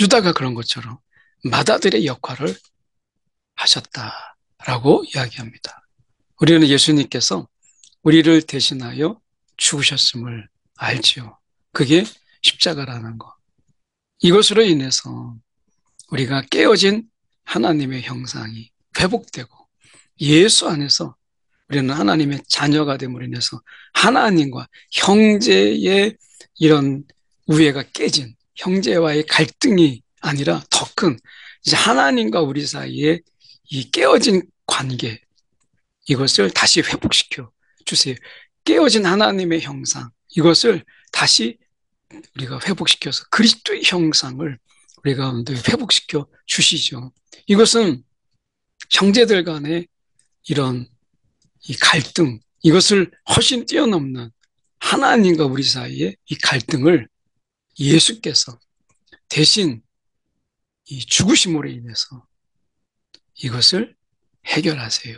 유다가 그런 것처럼 맏아들의 역할을 하셨다라고 이야기합니다. 우리는 예수님께서 우리를 대신하여 죽으셨음을 알지요. 그게 십자가라는 거. 이것으로 인해서 우리가 깨어진 하나님의 형상이 회복되고 예수 안에서 우리는 하나님의 자녀가 됨으로 인해서 하나님과 형제의 이런 우애가 깨진 형제와의 갈등이 아니라 더 큰 이제 하나님과 우리 사이에 이 깨어진 관계 이것을 다시 회복시켜 주세요. 깨어진 하나님의 형상 이것을 다시 우리가 회복시켜서 그리스도의 형상을 우리 가운데 회복시켜 주시죠. 이것은 형제들 간의 이런 이 갈등, 이것을 훨씬 뛰어넘는 하나님과 우리 사이의 이 갈등을 예수께서 대신 이 죽으심으로 인해서 이것을 해결하세요.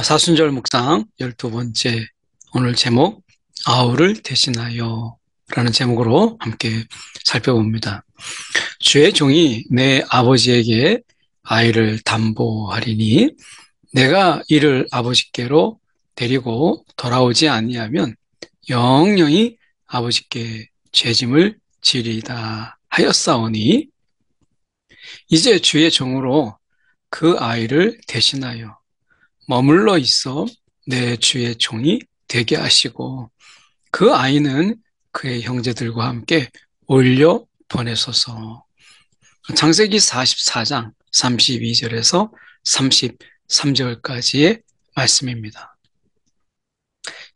사순절 묵상 12번째 오늘 제목 아우를 대신하여 라는 제목으로 함께 살펴봅니다. 주의 종이 내 아버지에게 아이를 담보하리니 내가 이를 아버지께로 데리고 돌아오지 아니하면 영영이 아버지께 죄짐을 지리다 하였사오니 이제 주의 종으로 그 아이를 대신하여 머물러 있어 내 주의 종이 되게 하시고 그 아이는 그의 형제들과 함께 올려 보내소서. 창세기 44장 32절에서 33절까지의 말씀입니다.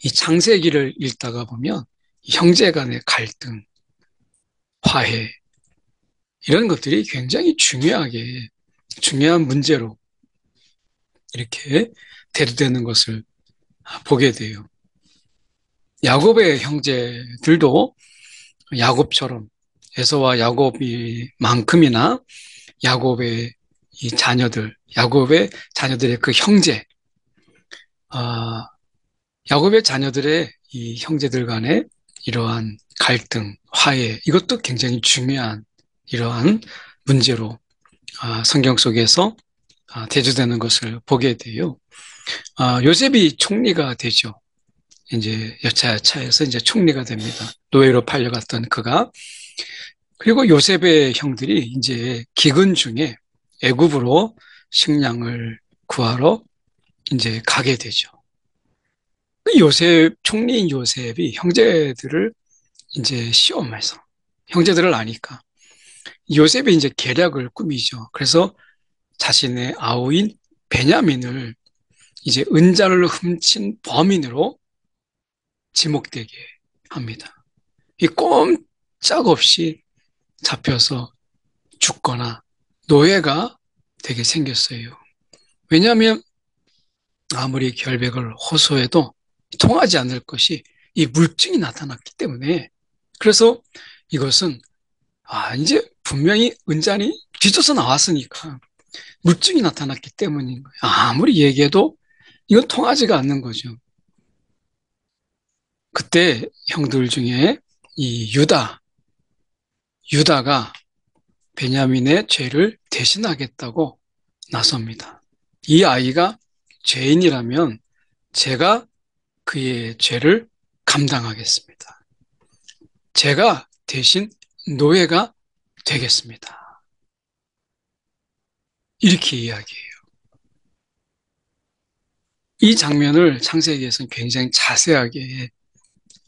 이 창세기를 읽다가 보면 형제 간의 갈등, 화해 이런 것들이 굉장히 중요한 문제로 이렇게 대두되는 것을 보게 돼요. 야곱의 형제들도 야곱처럼 에서와 야곱이만큼이나 야곱의 이 자녀들, 야곱의 자녀들의 그 형제, 야곱의 자녀들의 이 형제들 간의 이러한 갈등, 화해, 이것도 굉장히 중요한 이러한 문제로 성경 속에서 대두되는 것을 보게 돼요. 요셉이 총리가 되죠. 이제 여차여차해서 이제 총리가 됩니다. 노예로 팔려갔던 그가. 그리고 요셉의 형들이 이제 기근 중에 애굽으로 식량을 구하러 이제 가게 되죠. 총리인 요셉이 형제들을 이제 시험해서 형제들을 아니까 요셉이 이제 계략을 꾸미죠. 그래서 자신의 아우인 베냐민을 이제 은자를 훔친 범인으로 지목되게 합니다. 이 꼼짝없이 잡혀서 죽거나 노예가 되게 생겼어요. 왜냐하면 아무리 결백을 호소해도 통하지 않을 것이 이 물증이 나타났기 때문에 그래서 이것은 이제 분명히 은잔이 뒤져서 나왔으니까 물증이 나타났기 때문인 거예요. 아무리 얘기해도 이건 통하지가 않는 거죠. 그때 형들 중에 이 유다가 베냐민의 죄를 대신하겠다고 나섭니다. 이 아이가 죄인이라면 제가 그의 죄를 감당하겠습니다. 제가 대신 노예가 되겠습니다. 이렇게 이야기해요. 이 장면을 창세기에서는 굉장히 자세하게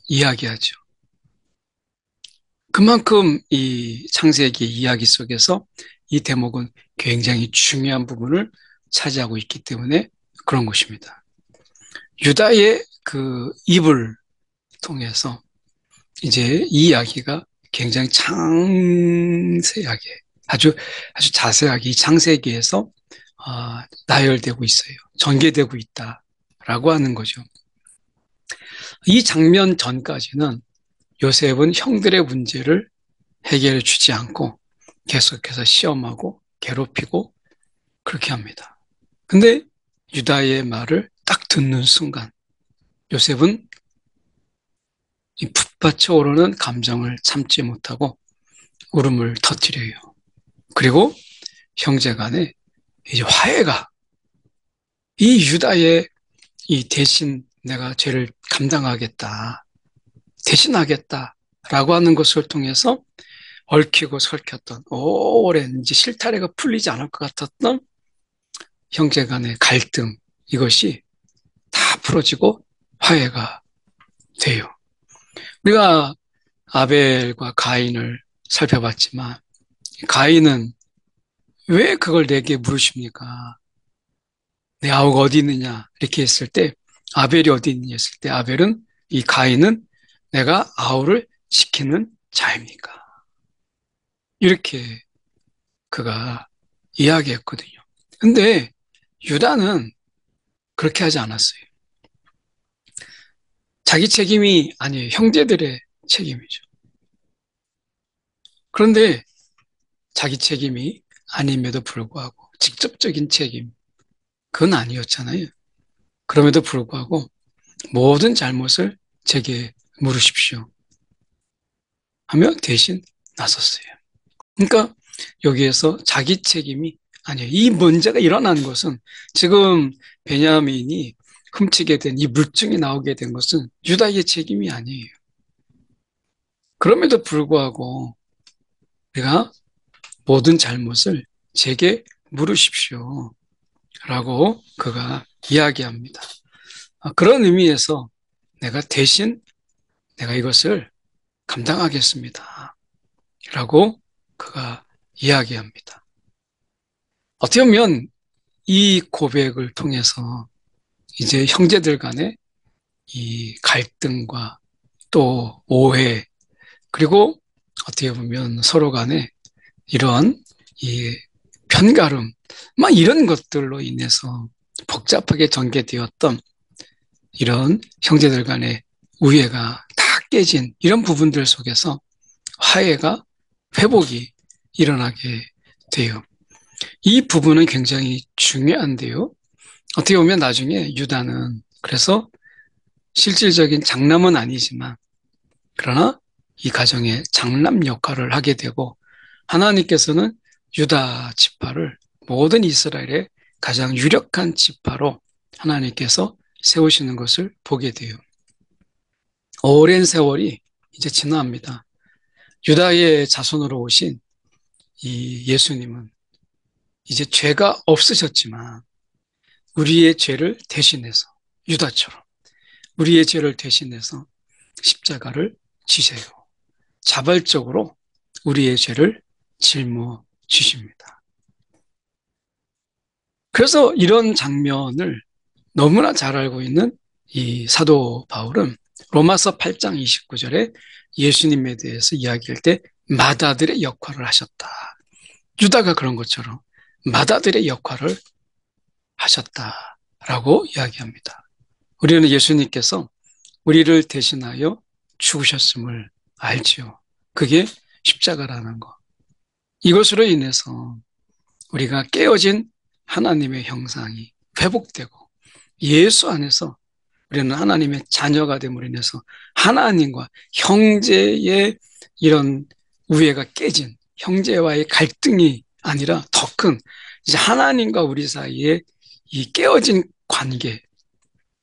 이야기하죠. 그만큼 이 창세기 이야기 속에서 이 대목은 굉장히 중요한 부분을 차지하고 있기 때문에 그런 것입니다. 유다의 그 입을 통해서 이제 이 이야기가 굉장히 상세하게 아주 자세하게 이 창세기에서 나열되고 있어요. 전개되고 있다라고 하는 거죠. 이 장면 전까지는 요셉은 형들의 문제를 해결해 주지 않고 계속해서 시험하고 괴롭히고 그렇게 합니다. 근데 유다의 말을 딱 듣는 순간 요셉은 이 풋받쳐 오르는 감정을 참지 못하고 울음을 터뜨려요. 그리고 형제 간에 이제 화해가 이 유다의 이 대신 내가 죄를 감당하겠다, 대신하겠다라고 하는 것을 통해서 얽히고 설켰던 오랜 이제 실타래가 풀리지 않을 것 같았던 형제 간의 갈등 이것이 다 풀어지고 화해가 돼요. 우리가 아벨과 가인을 살펴봤지만 가인은 왜 그걸 내게 물으십니까? 내 아우가 어디 있느냐? 이렇게 했을 때 아벨이 어디 있느냐 했을 때 아벨은 이 가인은 내가 아우를 지키는 자입니까? 이렇게 그가 이야기했거든요. 근데 유다는 그렇게 하지 않았어요. 자기 책임이 아니에요. 형제들의 책임이죠. 그런데 자기 책임이 아님에도 불구하고 직접적인 책임, 그건 아니었잖아요. 그럼에도 불구하고 모든 잘못을 제게 물으십시오 하며 대신 나섰어요. 그러니까 여기에서 자기 책임이 아니에요. 이 문제가 일어난 것은 지금 베냐민이 훔치게 된 이 물증이 나오게 된 것은 유다의 책임이 아니에요. 그럼에도 불구하고 내가 모든 잘못을 제게 물으십시오 라고 그가 이야기합니다. 그런 의미에서 내가 대신 내가 이것을 감당하겠습니다 라고 그가 이야기합니다. 어떻게 보면 이 고백을 통해서 이제 형제들 간의 이 갈등과 또 오해, 그리고 어떻게 보면 서로 간에 이러한 이 편가름, 막 이런 것들로 인해서 복잡하게 전개되었던 이런 형제들 간의 우애가 다 깨진 이런 부분들 속에서 화해가, 회복이 일어나게 돼요. 이 부분은 굉장히 중요한데요. 어떻게 보면 나중에 유다는 그래서 실질적인 장남은 아니지만 그러나 이 가정의 장남 역할을 하게 되고 하나님께서는 유다 지파를 모든 이스라엘의 가장 유력한 지파로 하나님께서 세우시는 것을 보게 돼요. 오랜 세월이 이제 지나갑니다. 유다의 자손으로 오신 이 예수님은 이제 죄가 없으셨지만 우리의 죄를 대신해서 유다처럼 우리의 죄를 대신해서 십자가를 지세요. 자발적으로 우리의 죄를 짊어지십니다. 그래서 이런 장면을 너무나 잘 알고 있는 이 사도 바울은 로마서 8장 29절에 예수님에 대해서 이야기할 때 맏아들의 역할을 하셨다. 유다가 그런 것처럼 맏아들의 역할을 하셨다라고 이야기합니다. 우리는 예수님께서 우리를 대신하여 죽으셨음을 알지요. 그게 십자가라는 것. 이것으로 인해서 우리가 깨어진 하나님의 형상이 회복되고 예수 안에서 우리는 하나님의 자녀가 됨으로 인해서 하나님과 형제의 이런 우애가 깨진 형제와의 갈등이 아니라 더 큰 이제 하나님과 우리 사이에 이 깨어진 관계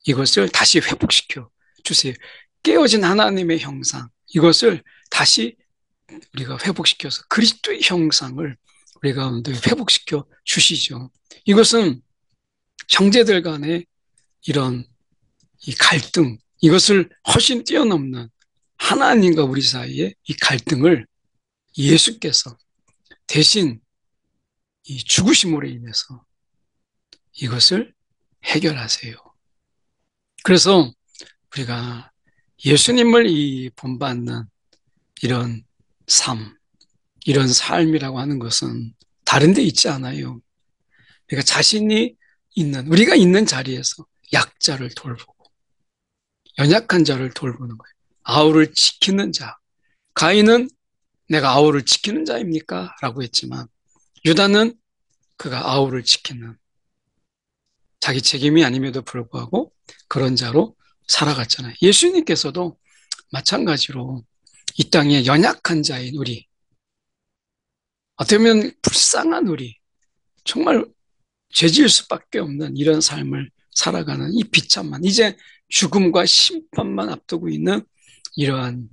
이것을 다시 회복시켜 주세요. 깨어진 하나님의 형상 이것을 다시 우리가 회복시켜서 그리스도의 형상을 우리 가운데 회복시켜 주시죠. 이것은 형제들 간의 이런 이 갈등, 이것을 훨씬 뛰어넘는 하나님과 우리 사이의 이 갈등을 예수께서 대신 이 죽으심으로 인해서 이것을 해결하세요. 그래서 우리가 예수님을 이 본받는 이런 삶, 이런 삶이라고 하는 것은 다른 데 있지 않아요. 그러니까 자신이 있는, 우리가 있는 자리에서 약자를 돌보고 연약한 자를 돌보는 거예요. 아우를 지키는 자. 가인은 내가 아우를 지키는 자입니까? 라고 했지만 유다는 그가 아우를 지키는 자기 책임이 아님에도 불구하고 그런 자로 살아갔잖아요. 예수님께서도 마찬가지로 이 땅에 연약한 자인 우리 어떻게 보면 불쌍한 우리, 정말 죄질 수밖에 없는 이런 삶을 살아가는 이 비참한, 이제 죽음과 심판만 앞두고 있는 이러한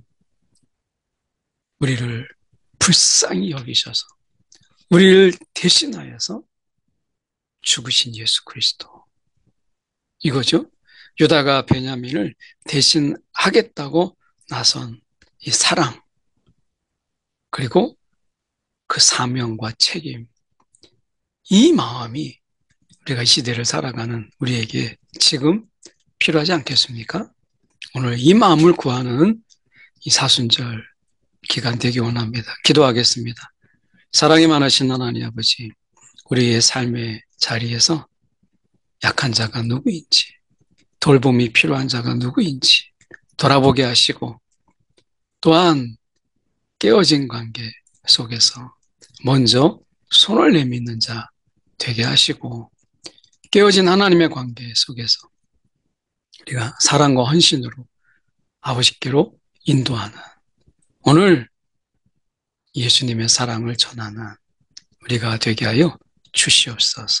우리를 불쌍히 여기셔서 우리를 대신하여서 죽으신 예수 그리스도. 이거죠. 유다가 베냐민을 대신하겠다고 나선 이 사랑, 그리고 그 사명과 책임, 이 마음이 우리가 이 시대를 살아가는 우리에게 지금 필요하지 않겠습니까? 오늘 이 마음을 구하는 이 사순절 기간 되기 원합니다. 기도하겠습니다. 사랑이 많으신 하나님 아버지, 우리의 삶의 자리에서 약한 자가 누구인지, 돌봄이 필요한 자가 누구인지 돌아보게 하시고, 또한 깨어진 관계 속에서 먼저 손을 내미는 자 되게 하시고, 깨어진 하나님의 관계 속에서 우리가 사랑과 헌신으로 아버지께로 인도하는, 오늘 예수님의 사랑을 전하는 우리가 되게 하여 주시옵소서.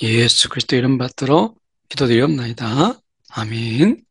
예수 그리스도 이름 받들어 기도드리옵나이다. 아멘.